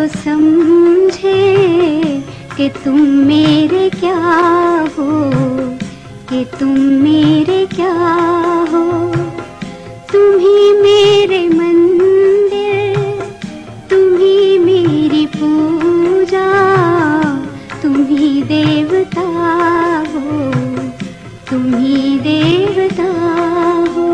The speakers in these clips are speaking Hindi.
तो समझे कि तुम मेरे क्या हो, कि तुम मेरे क्या हो। तुम ही मेरे मंदिर, तुम ही मेरी पूजा, तुम ही देवता हो, तुम ही देवता हो।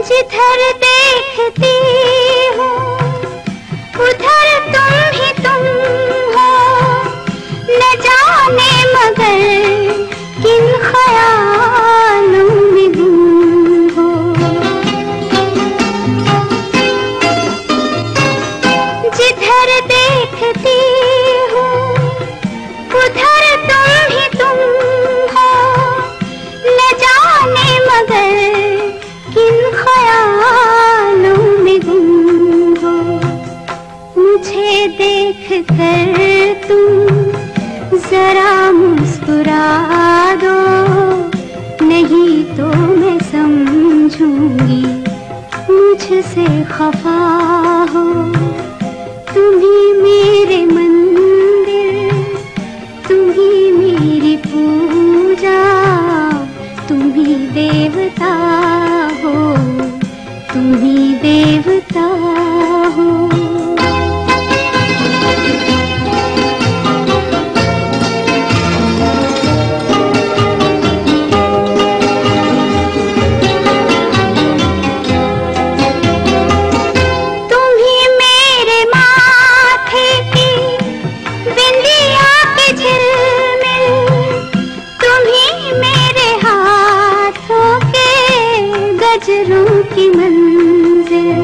जिधर देखती हूँ उधर तुम ही तुम हो, न जाने मगर किन ख्यालों में गुम हो। जिधर देखती हूँ उधर तुम ही तुम हो, न जाने मगर किन ख्यालों में गुम हो। मुझे देख कर तुम जरा मुस्कुरा दो, नहीं तो मैं समझूंगी मुझसे खफा हो। तुम ही मेरे मंदिर, तुम ही मेरी पूजा, तुम ही देवता हो, तुम ही देवता हो। तुम ही मेरे माथे की बिंदिया की झिलमिल, तुम ही मेरे हाथों के गजरों की मंजिल।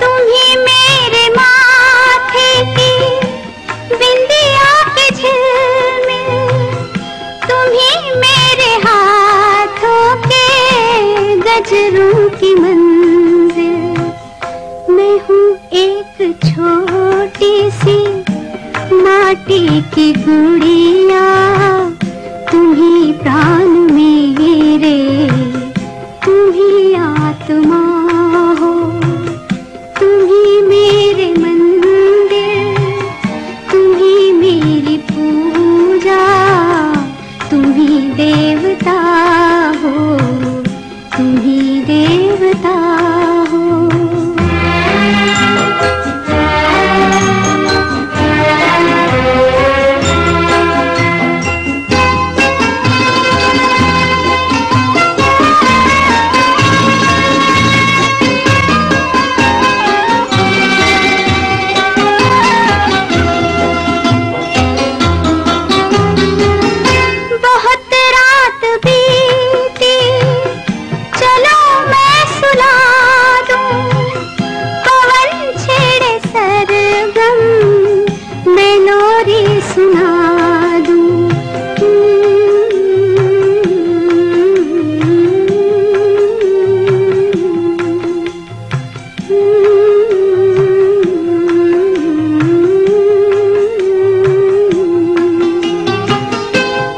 तुम ही मेरे माथे की बिंदिया की झिलमिल, तुम ही मेरे हाथों के गजरों की मंजिल। मैं हूँ एक छोटी सी माटी की गुड़िया, तुम ही प्राण मेरे, तुम ही आत्मा हो। तुम ही मेरे मंदिर, तुम ही मेरी पूजा, तुम ही देवता हो, तुम ही देवता हो। बहुत रात बीती, चलो मैं सुला दूं, पवन छेड़े सरगम, मैं लोरी सुना दूं।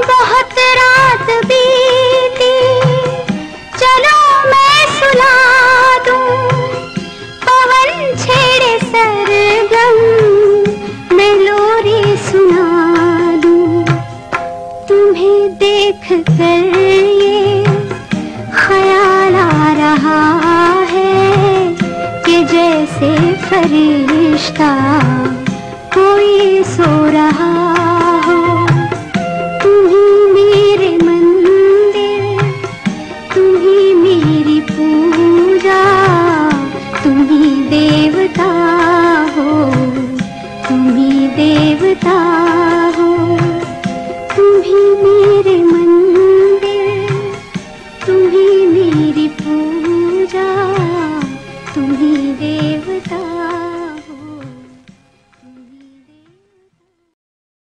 बहुत रात बीती, चलो मैं सुला दूं, पवन छेड़े सरगम, मैं लोरी सुना दूं। तुम्हें देख कर ये ख्याल आ रहा है कि जैसे फरिश्ता कोई सो रहा हो। तुम ही मेरे मंदिर, तुम ही मेरी पूजा, तुम ही देवता हो, तुम ही देवता हो। तुम ही मेरे मंदिर, तुम ही मेरी पूजा, तुम ही देवता